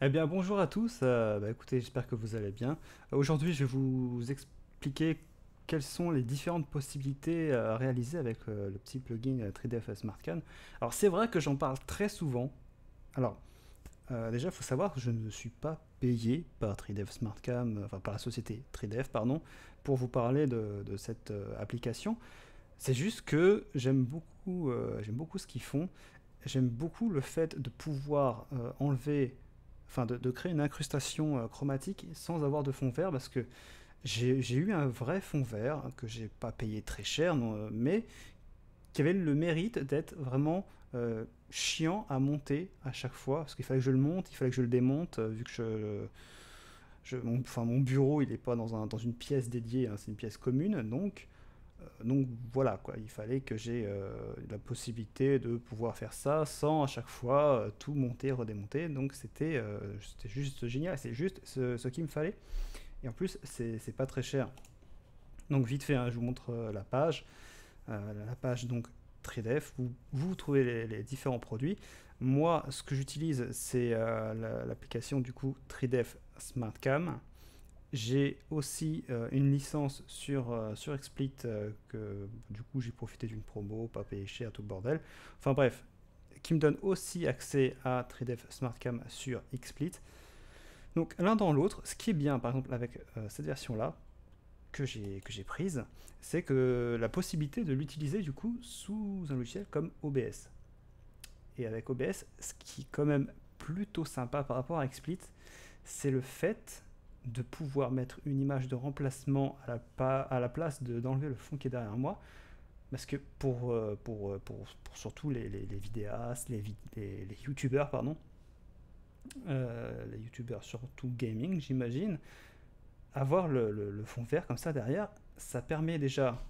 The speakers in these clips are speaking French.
Eh bien, bonjour à tous. Écoutez, j'espère que vous allez bien. Aujourd'hui, je vais vous expliquer quelles sont les différentes possibilités à réaliser avec le petit plugin 3DF SmartCam. Alors, c'est vrai que j'en parle très souvent. Alors, déjà, il faut savoir que je ne suis pas payé par 3DF SmartCam, enfin par la société 3DF, pardon, pour vous parler de cette application. C'est juste que j'aime beaucoup ce qu'ils font. J'aime beaucoup le fait de pouvoir enlever, enfin de créer une incrustation chromatique sans avoir de fond vert parce que j'ai eu un vrai fond vert que j'ai pas payé très cher, non, mais qui avait le mérite d'être vraiment chiant à monter à chaque fois parce qu'il fallait que je le monte, il fallait que je le démonte vu que mon bureau il est pas dans une pièce dédiée, hein, c'est une pièce commune donc voilà, quoi, il fallait que j'ai la possibilité de pouvoir faire ça sans à chaque fois tout monter, redémonter. Donc c'était juste génial, c'est juste ce qu'il me fallait. Et en plus, c'est pas très cher. Donc vite fait, hein, je vous montre la page donc 3DF, vous trouvez les différents produits. Moi, ce que j'utilise, c'est l'application du coup 3DF SmartCam. J'ai aussi une licence sur XSplit que du coup j'ai profité d'une promo, pas payé cher, tout le bordel. Enfin bref, qui me donne aussi accès à 3DF SmartCam sur XSplit. Donc l'un dans l'autre, ce qui est bien par exemple avec cette version-là que j'ai prise, c'est que la possibilité de l'utiliser du coup sous un logiciel comme OBS. Et avec OBS, ce qui est quand même plutôt sympa par rapport à XSplit, c'est le fait de pouvoir mettre une image de remplacement à la place d'enlever le fond qui est derrière moi. Parce que pour surtout les vidéastes, les youtubeurs, pardon, les youtubeurs surtout gaming, j'imagine, avoir le fond vert comme ça derrière, ça permet déjà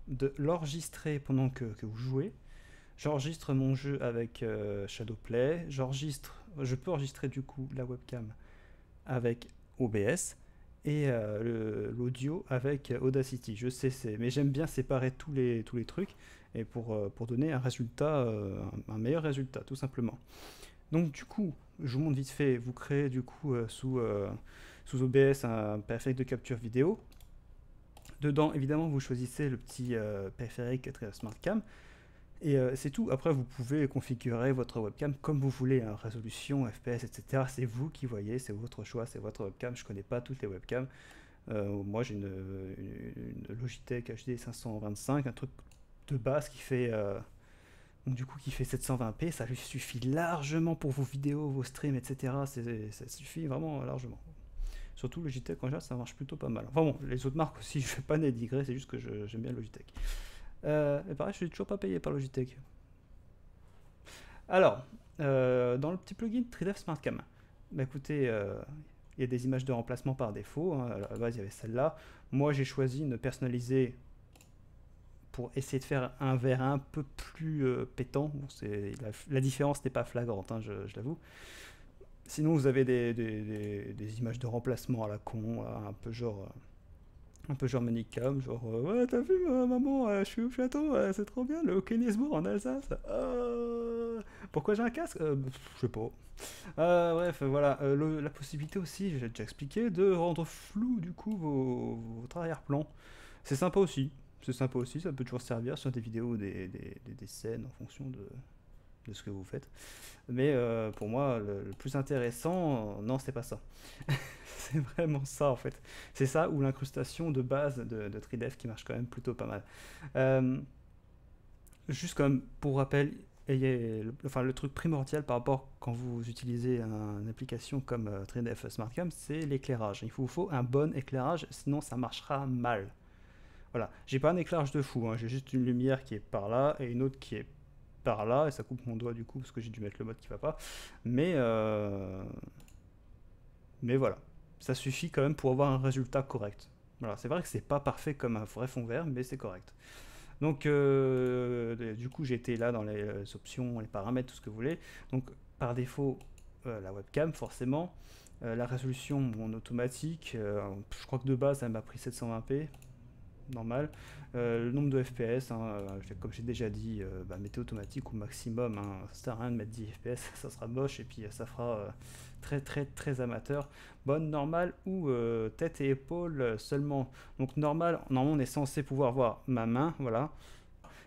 de l'enregistrer pendant que vous jouez. J'enregistre mon jeu avec Shadowplay, je peux enregistrer du coup la webcam avec OBS et l'audio avec Audacity. Je sais, mais j'aime bien séparer tous les trucs et pour donner un résultat, un meilleur résultat, tout simplement. Donc du coup, je vous montre vite fait, vous créez du coup sous OBS un périphérique de capture vidéo. Dedans, évidemment, vous choisissez le petit périphérique SmartCam. Et c'est tout. Après, vous pouvez configurer votre webcam comme vous voulez, hein, résolution, FPS, etc. C'est vous qui voyez, c'est votre choix, c'est votre webcam. Je connais pas toutes les webcams. Moi, j'ai une Logitech HD 525, un truc de base qui fait, donc, du coup, qui fait 720p. Ça lui suffit largement pour vos vidéos, vos streams, etc. Ça suffit vraiment largement. Surtout Logitech, en général, ça marche plutôt pas mal. Enfin bon, les autres marques aussi, je vais pas dénigrer, c'est juste que j'aime bien Logitech. Et pareil, je suis toujours pas payé par Logitech. Alors, dans le petit plugin 3DEF SmartCam, bah écoutez, il y a des images de remplacement par défaut, hein. À la base, il y avait celle-là. Moi, j'ai choisi une personnaliser pour essayer de faire un verre un peu plus pétant. Bon, la différence n'est pas flagrante, hein, je l'avoue. Sinon, vous avez des images de remplacement à la con, un peu genre Manicam, genre ouais, t'as vu maman, je suis au château, c'est trop bien, le Kennisbourg en Alsace. Pourquoi j'ai un casque? Je sais pas. Bref, voilà, la possibilité aussi, j'ai déjà expliqué, de rendre flou du coup votre arrière-plan. C'est sympa aussi. C'est sympa aussi, ça peut toujours servir sur des vidéos ou des scènes en fonction de ce que vous faites. Mais pour moi, le plus intéressant, non, c'est pas ça. C'est vraiment ça en fait. C'est ça ou l'incrustation de base de 3DEF qui marche quand même plutôt pas mal. Euh, Juste comme pour rappel, enfin, le truc primordial par rapport quand vous utilisez une application comme 3DEF SmartCam, c'est l'éclairage. Il vous faut un bon éclairage, sinon ça marchera mal. Voilà, j'ai pas un éclairage de fou, hein. J'ai juste une lumière qui est par là et une autre qui est par là, et ça coupe mon doigt du coup parce que j'ai dû mettre le mode qui va pas. Mais, euh, mais voilà, ça suffit quand même pour avoir un résultat correct. Voilà, c'est vrai que c'est pas parfait comme un vrai fond vert, mais c'est correct. Donc, du coup, j'ai été là dans les options, les paramètres, tout ce que vous voulez. Donc, par défaut, la webcam, forcément. La résolution en automatique, je crois que de base, elle m'a pris 720p. normal. Le nombre de FPS, hein, comme j'ai déjà dit, mettez automatique au maximum, hein. Ça sert à rien de mettre 10 FPS, ça sera moche et puis ça fera très très très amateur. Bonne, normale ou tête et épaules seulement. Donc normal, normalement on est censé pouvoir voir ma main, voilà.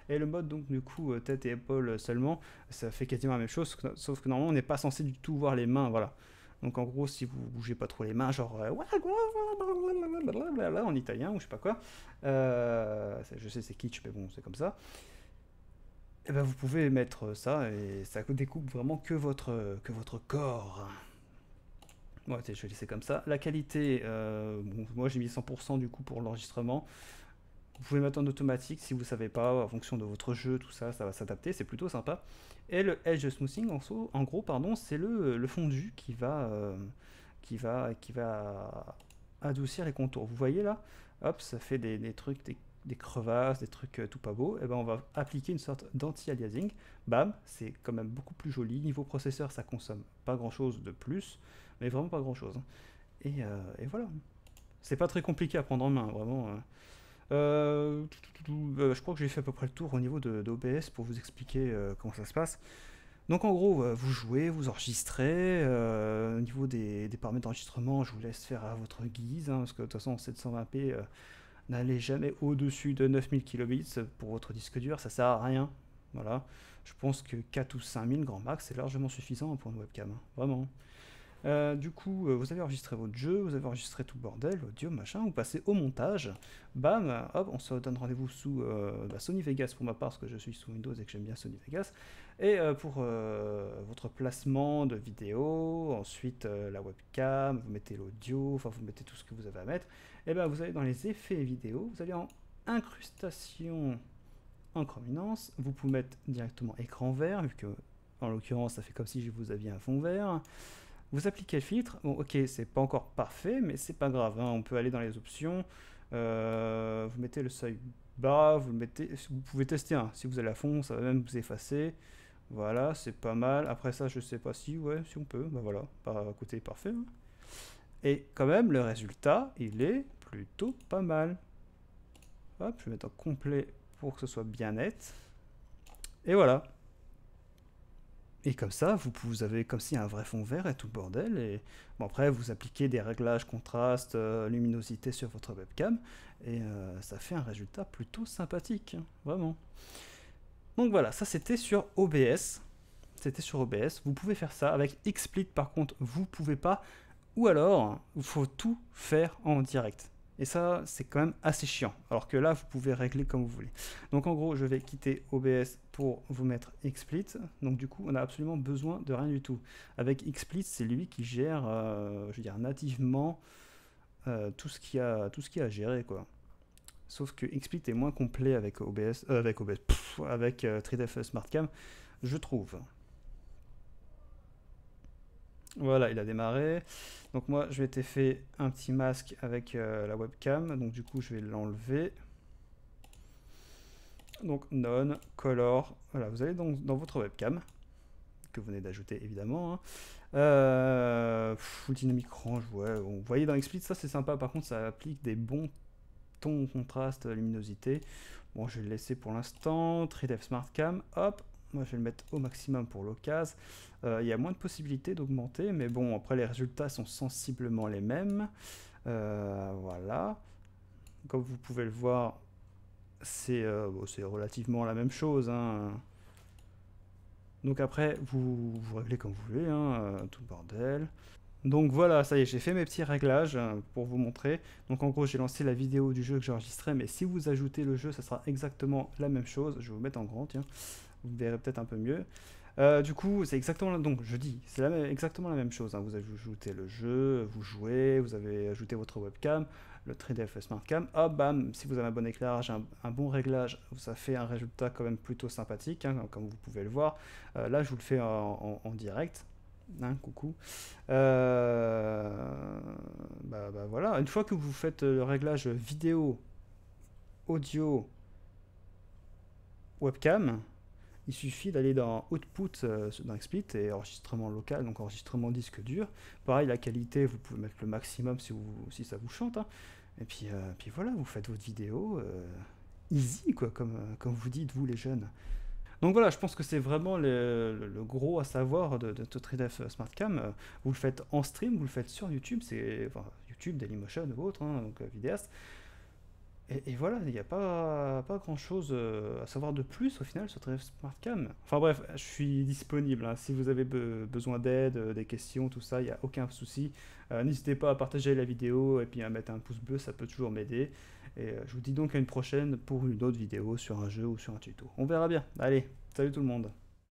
Et le mode donc du coup tête et épaules seulement, ça fait quasiment la même chose, sauf que normalement on n'est pas censé du tout voir les mains, voilà. Donc en gros si vous bougez pas trop les mains, genre en italien ou je sais pas quoi, je sais c'est kitsch mais bon c'est comme ça, et ben vous pouvez mettre ça et ça découpe vraiment que votre corps. Ouais, je vais laisser comme ça. La qualité, bon, moi j'ai mis 100% du coup pour l'enregistrement. Vous pouvez mettre en automatique si vous ne savez pas, en fonction de votre jeu, tout ça, ça va s'adapter, c'est plutôt sympa. Et le Edge Smoothing, en gros, pardon, c'est le fondu qui va adoucir les contours. Vous voyez là, hop, ça fait des trucs, des crevasses, des trucs tout pas beaux. Et ben on va appliquer une sorte d'anti-aliasing. Bam, c'est quand même beaucoup plus joli. Niveau processeur, ça consomme pas grand chose de plus, mais vraiment pas grand chose, hein. Et voilà. C'est pas très compliqué à prendre en main, vraiment. Je crois que j'ai fait à peu près le tour au niveau d'OBS pour vous expliquer comment ça se passe. Donc en gros, vous jouez, vous enregistrez. Au niveau des paramètres d'enregistrement, je vous laisse faire à votre guise, hein, parce que de toute façon, 720p, n'allez jamais au-dessus de 9000 kilobits pour votre disque dur, ça sert à rien. Voilà. Je pense que 4 ou 5000 grand max, c'est largement suffisant pour une webcam, hein, vraiment. Du coup, vous avez enregistré votre jeu, vous avez enregistré tout le bordel, l'audio, machin, vous passez au montage, bam, hop, on se donne rendez-vous sous Sony Vegas pour ma part, parce que je suis sous Windows et que j'aime bien Sony Vegas, et pour votre placement de vidéo, ensuite la webcam, vous mettez l'audio, enfin vous mettez tout ce que vous avez à mettre, et ben vous allez dans les effets vidéo, vous allez en incrustation en chrominance, vous pouvez mettre directement écran vert, vu que en l'occurrence ça fait comme si vous aviez un fond vert. Vous appliquez le filtre, bon ok c'est pas encore parfait mais c'est pas grave, hein, on peut aller dans les options, vous mettez le seuil bas, vous pouvez tester, hein, si vous allez à fond ça va même vous effacer, voilà c'est pas mal, après ça je sais pas si, ouais si on peut, bah voilà, par côté parfait, hein. Et quand même le résultat il est plutôt pas mal, hop je vais mettre en complet pour que ce soit bien net, et voilà. Et comme ça, vous avez comme si un vrai fond vert et tout le bordel. Et bon, après, vous appliquez des réglages contraste, luminosité sur votre webcam. Et ça fait un résultat plutôt sympathique, hein, vraiment. Donc voilà, ça c'était sur OBS. C'était sur OBS. Vous pouvez faire ça. Avec XSplit, par contre, vous pouvez pas. Ou alors, il faut tout faire en direct. Et ça, c'est quand même assez chiant. Alors que là, vous pouvez régler comme vous voulez. Donc en gros, je vais quitter OBS pour vous mettre XSplit. Donc du coup, on n'a absolument besoin de rien du tout. Avec XSplit, c'est lui qui gère, je veux dire, nativement tout ce qu'il y a à gérer, quoi. Sauf que XSplit est moins complet avec OBS, avec 3ds SmartCam, je trouve. Voilà, il a démarré. Donc moi, je m'étais fait un petit masque avec la webcam. Donc du coup, je vais l'enlever. Donc non, color. Voilà, vous allez donc dans votre webcam, que vous venez d'ajouter évidemment, hein. Full dynamic range, ouais. Bon, vous voyez dans XSplit, ça c'est sympa. Par contre, ça applique des bons tons, contraste, luminosité. Bon, je vais le laisser pour l'instant. 3ds SmartCam, hop. Moi, je vais le mettre au maximum pour l'occasion. Il y a moins de possibilités d'augmenter, mais bon, après, les résultats sont sensiblement les mêmes. Voilà. Comme vous pouvez le voir, c'est relativement la même chose, hein. Donc après, vous réglez comme vous voulez, hein, tout le bordel. Donc voilà, ça y est, j'ai fait mes petits réglages pour vous montrer. Donc en gros, j'ai lancé la vidéo du jeu que j'ai enregistré, mais si vous ajoutez le jeu, ça sera exactement la même chose. Je vais vous mettre en grand, tiens. Vous verrez peut-être un peu mieux. Du coup, c'est exactement donc je dis, c'est exactement la même chose, hein. Vous ajoutez le jeu, vous jouez, vous avez ajouté votre webcam, le 3ds SmartCam, hop, bam, si vous avez un bon éclairage, un bon réglage, ça fait un résultat quand même plutôt sympathique, hein, comme vous pouvez le voir. Là, je vous le fais en direct. Hein, coucou. Voilà, une fois que vous faites le réglage vidéo, audio, webcam, il suffit d'aller dans Output dans XSplit et enregistrement local, donc enregistrement disque dur. Pareil, la qualité, vous pouvez mettre le maximum si ça vous chante, hein. Et puis voilà, vous faites votre vidéo easy, quoi, comme vous dites, vous les jeunes. Donc voilà, je pense que c'est vraiment le gros à savoir de Totridef SmartCam. Vous le faites en stream, vous le faites sur YouTube, c'est enfin, YouTube, Dailymotion ou autre, hein, donc vidéaste. Et voilà, il n'y a pas grand chose à savoir de plus au final sur Totridef SmartCam. Enfin bref, je suis disponible, hein. Si vous avez besoin d'aide, des questions, tout ça, il n'y a aucun souci. N'hésitez pas à partager la vidéo et puis à mettre un pouce bleu, ça peut toujours m'aider. Et je vous dis donc à une prochaine pour une autre vidéo sur un jeu ou sur un tuto. On verra bien. Allez, salut tout le monde.